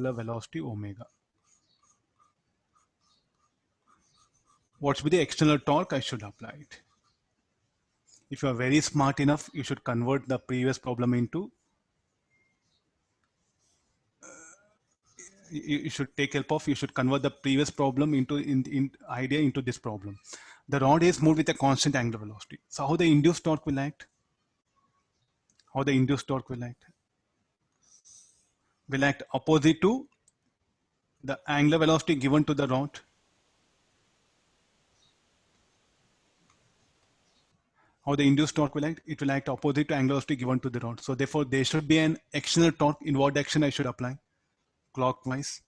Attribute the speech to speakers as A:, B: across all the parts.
A: angular velocity omega. What should be the external torque? I should apply it. If you are very smart enough, you should convert the previous problem into, you should take help of, you should convert the previous problem into, in idea into this problem. The rod is moved with a constant angular velocity. So how the induced torque will act? How the induced torque will act? Will act opposite to the angular velocity given to the rod. How the induced torque will act? It will act opposite to angular velocity given to the rod. So therefore, there should be an external torque. In what direction I should apply? Clockwise.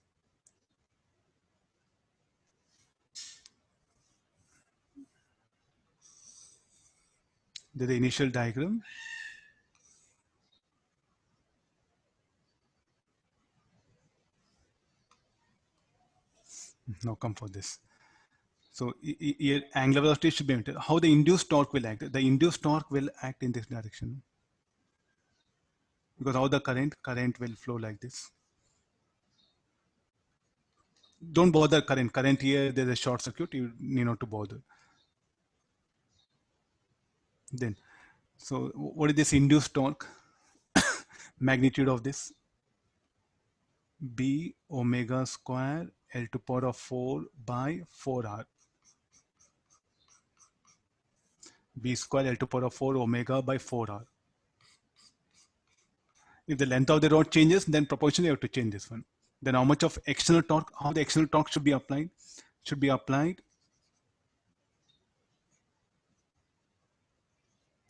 A: The initial diagram. Now come for this. So here angular velocity should be maintained. How the induced torque will act? The induced torque will act in this direction. Because how the current will flow like this. Don't bother current here, there's a short circuit, you need not to bother. Then, so what is this induced torque? Magnitude of this? B omega square L to power of 4 by 4R. B square L to power of 4 omega by 4R. If the length of the rod changes, then proportionally you have to change this one. Then how much of external torque? How the external torque should be applied? Should be applied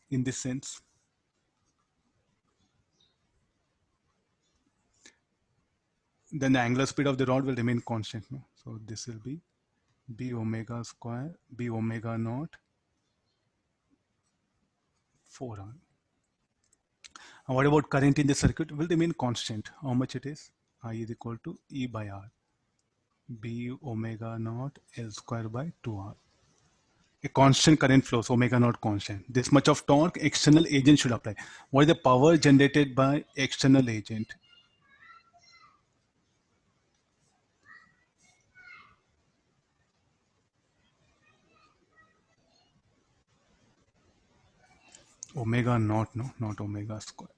A: in this sense. Then the angular speed of the rod will remain constant. No? So this will be B omega square, B omega naught, 4R. And what about current in the circuit? Will remain constant. How much it is? I is equal to E by R. B omega naught L square by 2R. A constant current flows, omega naught constant. This much of torque external agent should apply. What is the power generated by external agent? Omega naught, no, not omega square.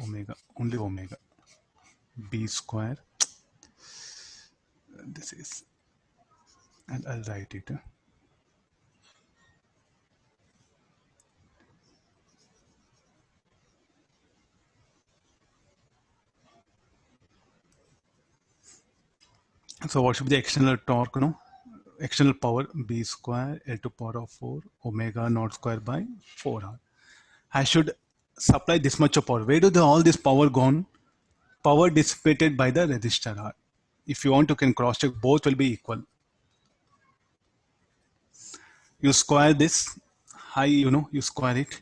A: Omega, only omega. B square. This is, and I'll write it. So what should be the external torque? No, external power B square L to power of 4 omega naught square by 4R. I should supply this much of power. Where do all this power gone? Power dissipated by the resistor R. If you want, you can cross check, both will be equal. You square this high, you square it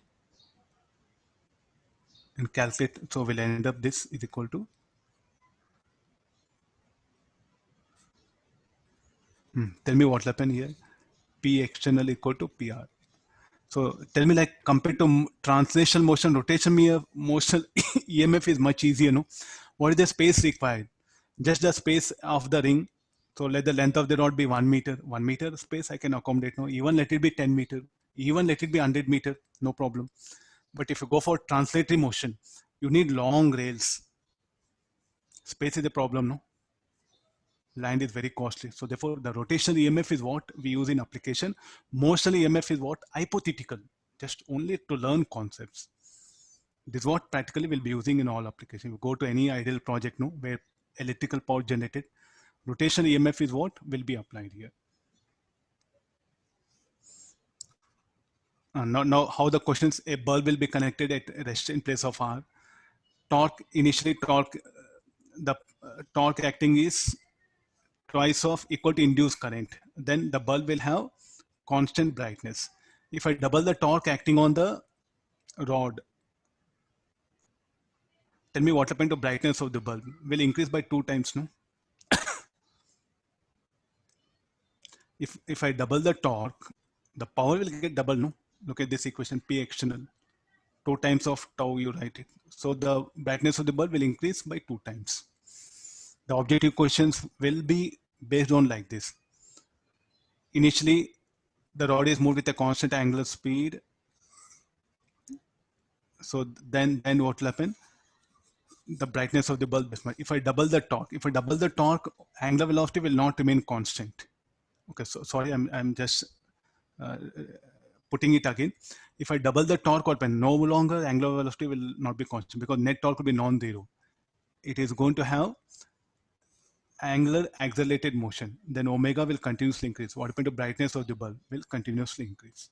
A: and calculate. So we'll end up this is equal to tell me what will happen here. P external equal to PR. So tell me, like, compared to translational motion, rotational motion, EMF is much easier. No, what is the space required? Just the space of the ring. So let the length of the rod be 1 meter. 1 meter space I can accommodate. No, even let it be 10 meter. Even let it be 100 meter. No problem. But if you go for translatory motion, you need long rails. Space is a problem. No, land is very costly. So therefore, the rotational EMF is what we use in application. Motional EMF is what? Hypothetical, just only to learn concepts. This is what practically we'll be using in all applications. You go to any ideal project, no, where electrical power generated, rotational EMF is what will be applied here. Now how the questions, a bulb will be connected at rest in place of R. Torque, initially torque, the torque acting is twice of equal to induced current. Then the bulb will have constant brightness. If I double the torque acting on the rod, tell me what happened to brightness of the bulb? Will increase by 2 times, no? If I double the torque, the power will get double, no? Look at this equation, P external. 2 times of tau, you write it. So the brightness of the bulb will increase by 2 times. The objective questions will be based on like this. Initially, the rod is moved with a constant angular speed. So then what will happen? The brightness of the bulb is much. If I double the torque, angular velocity will not remain constant. Okay, so sorry, I'm just uh, putting it again. If I double the torque, what happen? No longer angular velocity will not be constant because net torque will be non-zero. It is going to have angular accelerated motion. Then omega will continuously increase. What happened to brightness of the bulb will continuously increase.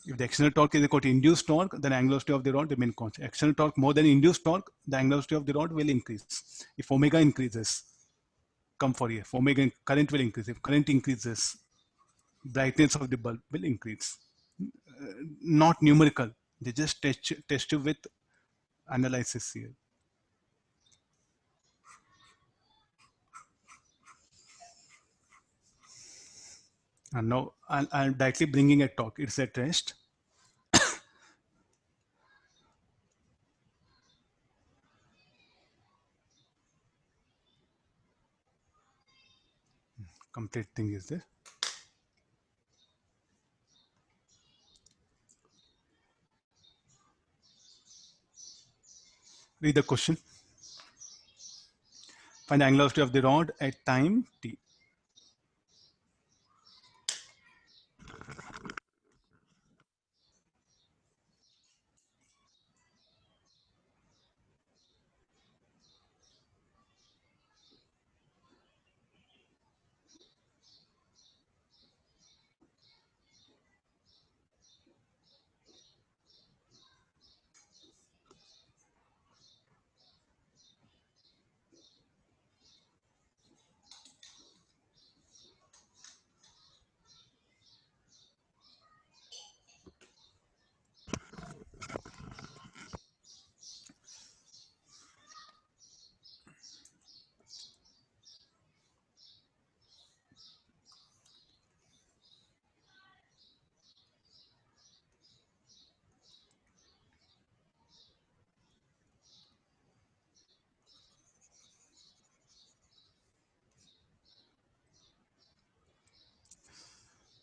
A: If the external torque is equal to induced torque, then angular velocity of the rod remain constant. External torque more than induced torque, the angular velocity of the rod will increase. If omega increases, come for here. If omega current will increase. If current increases, brightness of the bulb will increase. Not numerical. They just test you with analysis here. And now I'm directly bringing a torque. It's a test. Complete thing is there. Read the question. Find the angular velocity of the rod at time t.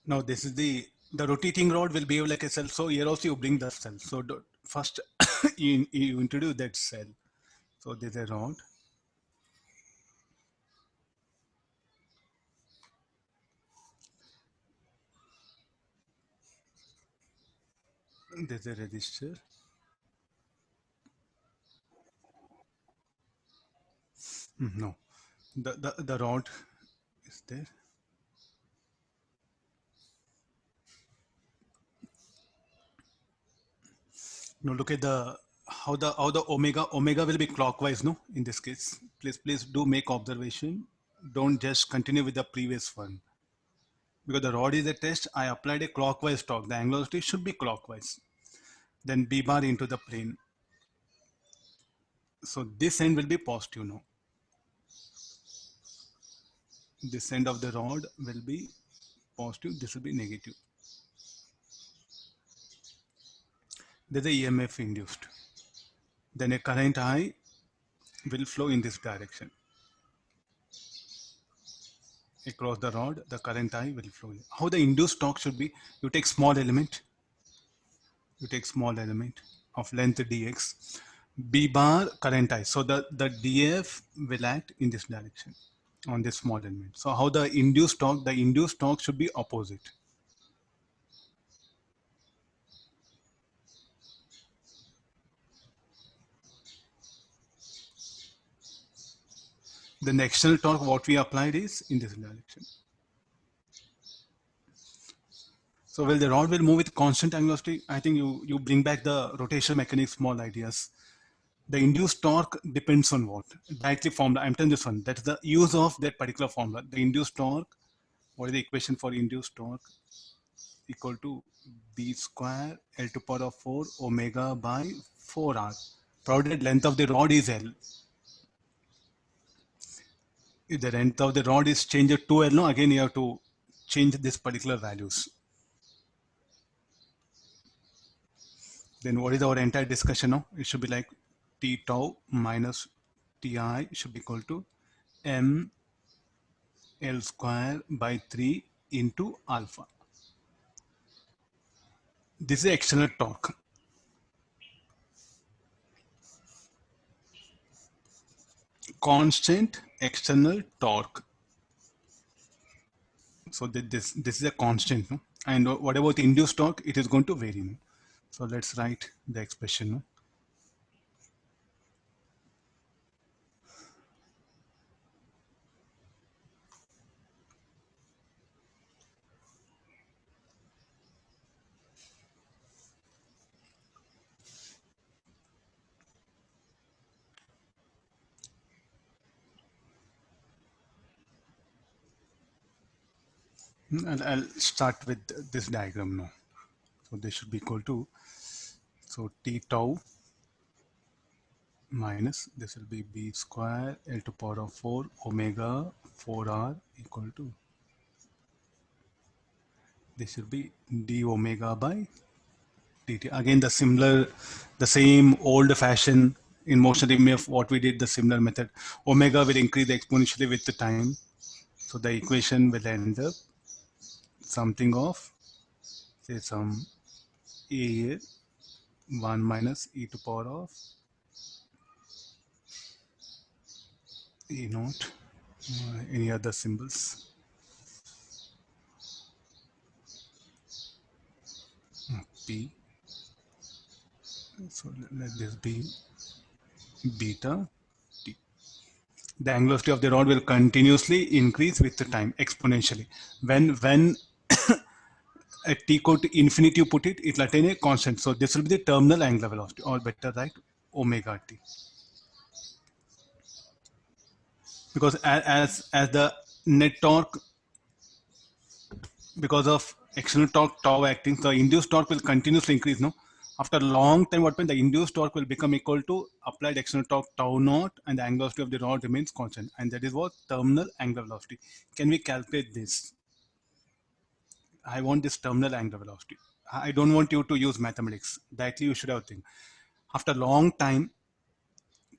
A: Now this is the rotating rod will behave like a cell. So here also you bring the cell. So first you introduce that cell. So there's a rod. There's a resistor. No, the rod is there. Now look at the how the omega will be clockwise. No, in this case, please do make observation. Don't just continue with the previous one. Because the rod is a test, I applied a clockwise torque. The angular velocity should be clockwise. Then B bar into the plane. So this end will be positive now. This end of the rod will be positive. This will be negative. There's a EMF induced. Then a current I will flow in this direction. Across the rod, the current I will flow. How the induced torque should be? You take small element. You take small element of length dx. B bar current I. So the df will act in this direction on this small element. So how the induced torque? The induced torque should be opposite. Then the external torque what we applied is in this direction. So well, the rod will move with constant angular velocity. I think you bring back the rotational mechanics small ideas. The induced torque depends on what? Directly formula. I'm telling this one. That's the use of that particular formula. The induced torque, what is the equation for induced torque? Equal to B square L to power of 4 omega by 4R. Provided length of the rod is L. If the length of the rod is changed to L, no, again you have to change this particular values. Then what is our entire discussion now? It should be like T tau minus Ti should be equal to m L square by 3 into alpha. This is external torque. Constant external torque. So this is a constant, no? And what about the induced torque? It is going to vary. No? So let's write the expression. No? I'll start with this diagram now. So this should be equal to, so T tau minus, this will be B square L to power of 4 omega 4R equal to, this will be d omega by dt. Again, the same old fashion in motion EMF, what we did, the similar method. Omega will increase exponentially with the time. So the equation will end up something of, say, some A 1 minus e to power of E naught, any other symbols. P. So let this be beta T. The angular velocity of the rod will continuously increase with the time exponentially. When at t equal to infinity you put it, it will attain a constant. So this will be the terminal angular velocity, or better write omega t. Because as the net torque, because of external torque tau acting, the induced torque will continuously increase. No, after a long time, what means the induced torque will become equal to applied external torque tau naught, and the angular velocity of the rod remains constant, and that is what terminal angular velocity. Can we calculate this? I want this terminal angular velocity. I don't want you to use mathematics. Directly you should have think. After a long time,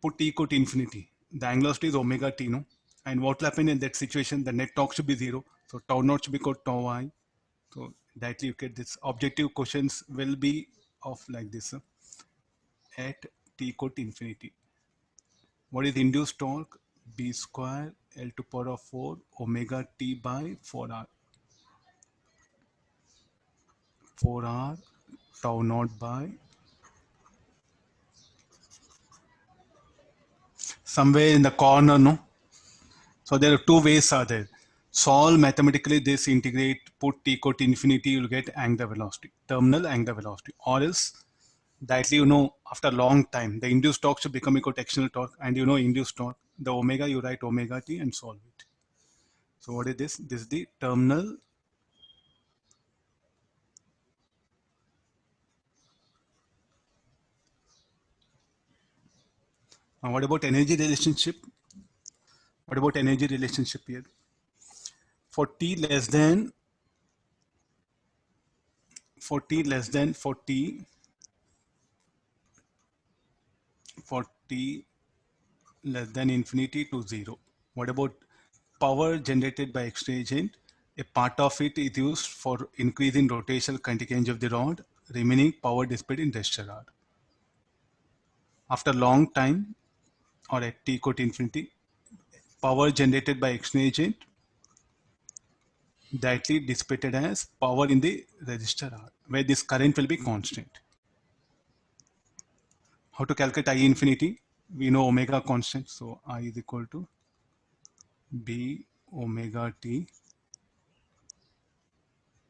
A: put t equal to infinity. The angular velocity is omega t, no? And what will happen in that situation? The net torque should be 0. So tau naught should be equal to tau I. So directly you get this. Objective questions will be of like this. At t equal to infinity. What is induced torque? B square L to power of 4 omega t by 4R. 4R tau naught by somewhere in the corner, no? So there are two ways are there. Solve mathematically this, integrate, put t equal to infinity, you'll get angular velocity, terminal angular velocity. Or else directly, you know, after a long time, the induced torque should become equal to external torque, and you know induced torque, the omega, you write omega t and solve it. So what is this? This is the terminal. Now what about energy relationship? What about energy relationship here? For t less than, for t less than, for t less than infinity to 0. What about power generated by X-ray agent? A part of it is used for increasing rotational contingent of the rod, remaining power dissipated in resistor R. After long time, or at t equal to infinity, power generated by X-ray agent directly dissipated as power in the resistor R, where this current will be constant. How to calculate I infinity? We know omega constant, so I is equal to B omega t